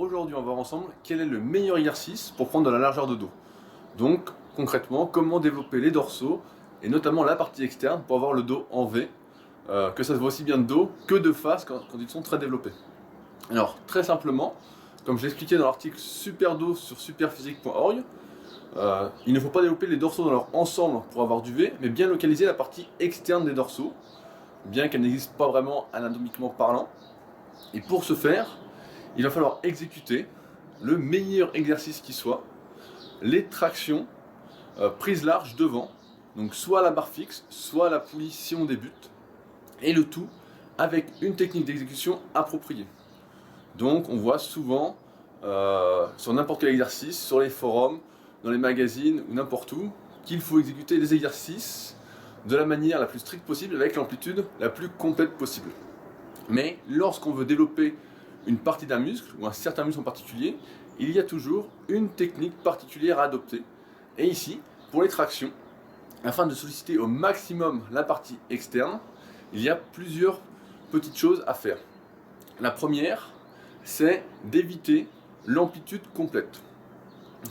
aujourd'hui, on va voir ensemble quel est le meilleur exercice pour prendre de la largeur de dos. Donc, concrètement, comment développer les dorsaux et notamment la partie externe pour avoir le dos en V, que ça se voit aussi bien de dos que de face quand ils sont très développés. Alors, très simplement, comme je l'expliquais dans l'article Super dos sur superphysique.org, il ne faut pas développer les dorsaux dans leur ensemble pour avoir du V, mais bien localiser la partie externe des dorsaux, bien qu'elle n'existe pas vraiment anatomiquement parlant. Et pour ce faire, il va falloir exécuter le meilleur exercice qui soit, les tractions prises larges devant, donc soit à la barre fixe, soit à la poulie si on débute, et le tout avec une technique d'exécution appropriée. Donc on voit souvent sur n'importe quel exercice, sur les forums, dans les magazines ou n'importe où, qu'il faut exécuter des exercices de la manière la plus stricte possible avec l'amplitude la plus complète possible. Mais lorsqu'on veut développer une partie d'un muscle ou un certain muscle en particulier, il y a toujours une technique particulière à adopter. Et ici, pour les tractions, afin de solliciter au maximum la partie externe, il y a plusieurs petites choses à faire. La première, c'est d'éviter l'amplitude complète.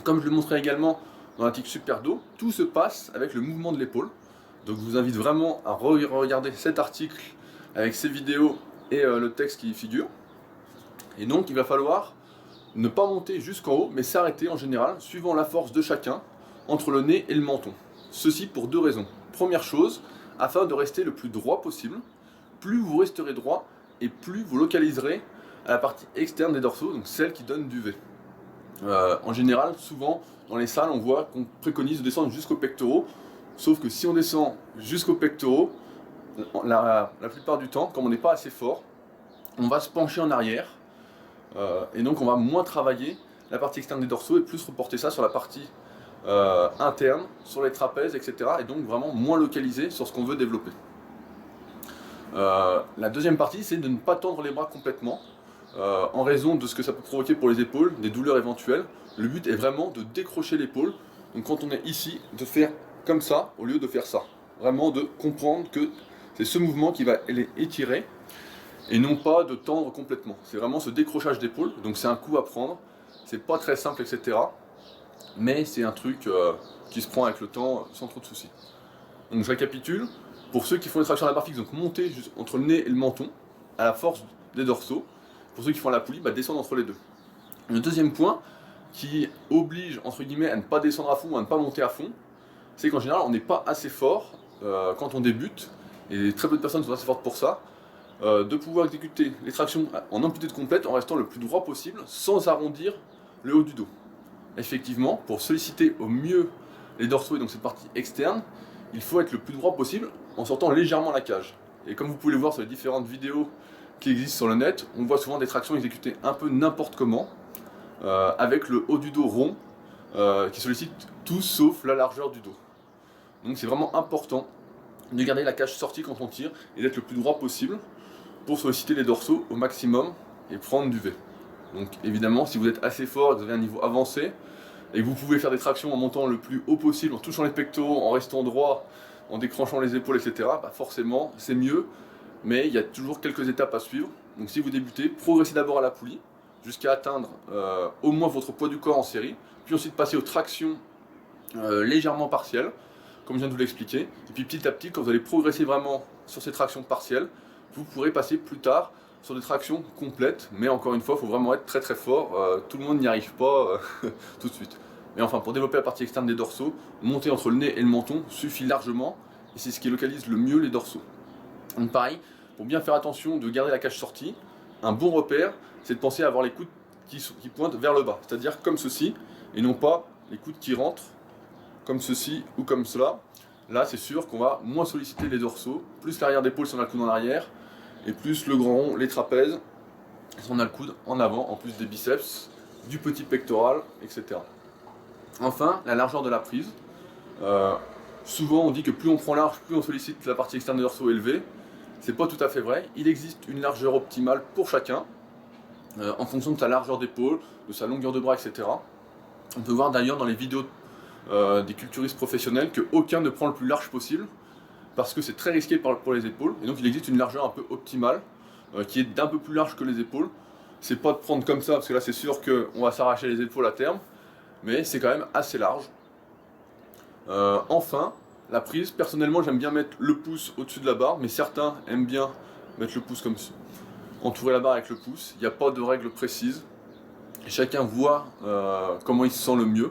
Comme je le montrais également dans l'article Super dos, tout se passe avec le mouvement de l'épaule. Donc je vous invite vraiment à regarder cet article avec ses vidéos et le texte qui y figure. Et donc il va falloir ne pas monter jusqu'en haut, mais s'arrêter en général, suivant la force de chacun, entre le nez et le menton. Ceci pour deux raisons. Première chose, afin de rester le plus droit possible, plus vous resterez droit et plus vous localiserez à la partie externe des dorsaux, donc celle qui donne du V. En général, souvent dans les salles, on voit qu'on préconise de descendre jusqu'aux pectoraux, sauf que si on descend jusqu'aux pectoraux, la plupart du temps, comme on n'est pas assez fort, on va se pencher en arrière, et donc on va moins travailler la partie externe des dorsaux et plus reporter ça sur la partie interne, sur les trapèzes, etc. Et donc vraiment moins localisé sur ce qu'on veut développer. La deuxième partie, c'est de ne pas tendre les bras complètement, en raison de ce que ça peut provoquer pour les épaules, des douleurs éventuelles. Le but est vraiment de décrocher l'épaule, donc quand on est ici, de faire comme ça au lieu de faire ça. Vraiment de comprendre que c'est ce mouvement qui va les étirer et non pas de tendre complètement. C'est vraiment ce décrochage d'épaule, donc c'est un coup à prendre, c'est pas très simple, etc. Mais c'est un truc qui se prend avec le temps sans trop de soucis. Donc je récapitule, pour ceux qui font les tractions à la barre fixe, donc monter juste entre le nez et le menton, à la force des dorsaux. Pour ceux qui font la poulie, descendre entre les deux. Le deuxième point, qui oblige entre guillemets à ne pas descendre à fond ou à ne pas monter à fond, c'est qu'en général on n'est pas assez fort quand on débute, et très peu de personnes sont assez fortes pour ça, de pouvoir exécuter les tractions en amplitude complète en restant le plus droit possible sans arrondir le haut du dos. Effectivement, pour solliciter au mieux les dorsaux et donc cette partie externe, il faut être le plus droit possible en sortant légèrement la cage. Et comme vous pouvez le voir sur les différentes vidéos qui existent sur le net, on voit souvent des tractions exécutées un peu n'importe comment, avec le haut du dos rond, qui sollicite tout sauf la largeur du dos. Donc c'est vraiment important de garder la cage sortie quand on tire et d'être le plus droit possible pour solliciter les dorsaux au maximum et prendre du V. Donc évidemment, si vous êtes assez fort, vous avez un niveau avancé, et que vous pouvez faire des tractions en montant le plus haut possible, en touchant les pectoraux, en restant droit, en décrochant les épaules, etc., forcément c'est mieux, mais il y a toujours quelques étapes à suivre. Donc si vous débutez, progressez d'abord à la poulie, jusqu'à atteindre au moins votre poids du corps en série, puis ensuite passer aux tractions légèrement partielles, comme je viens de vous l'expliquer, et puis petit à petit, quand vous allez progresser vraiment sur ces tractions partielles, vous pourrez passer plus tard sur des tractions complètes, mais encore une fois, il faut vraiment être très très fort, tout le monde n'y arrive pas tout de suite. Mais enfin, pour développer la partie externe des dorsaux, monter entre le nez et le menton suffit largement, et c'est ce qui localise le mieux les dorsaux. Donc pareil, pour bien faire attention de garder la cage sortie, un bon repère, c'est de penser à avoir les coudes qui pointent vers le bas, c'est-à-dire comme ceci, et non pas les coudes qui rentrent comme ceci ou comme cela. Là, c'est sûr qu'on va moins solliciter les dorsaux, plus l'arrière d'épaule si on a le coude en arrière, et plus le grand rond, les trapèzes, si on a le coude en avant, en plus des biceps, du petit pectoral, etc. Enfin, la largeur de la prise. Souvent, on dit que plus on prend large, plus on sollicite la partie externe des dorsaux élevée. C'est pas tout à fait vrai. Il existe une largeur optimale pour chacun, en fonction de sa largeur d'épaule, de sa longueur de bras, etc. On peut voir d'ailleurs dans les vidéos des culturistes professionnels qu'aucun ne prend le plus large possible, parce que c'est très risqué pour les épaules, et donc il existe une largeur un peu optimale, qui est d'un peu plus large que les épaules, c'est pas de prendre comme ça, parce que là c'est sûr qu'on va s'arracher les épaules à terme, mais c'est quand même assez large. Enfin, la prise, personnellement j'aime bien mettre le pouce au-dessus de la barre, mais certains aiment bien mettre le pouce comme ça, entourer la barre avec le pouce. Il n'y a pas de règle précise, chacun voit comment il se sent le mieux.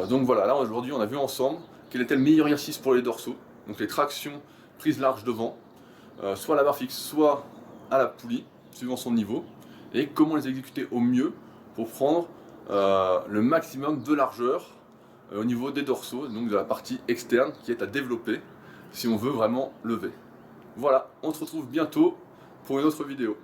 Donc voilà, là aujourd'hui on a vu ensemble quel était le meilleur exercice pour les dorsaux, donc les tractions prise large devant, soit à la barre fixe, soit à la poulie, suivant son niveau, et comment les exécuter au mieux pour prendre le maximum de largeur au niveau des dorsaux, donc de la partie externe qui est à développer si on veut vraiment lever. Voilà, on se retrouve bientôt pour une autre vidéo.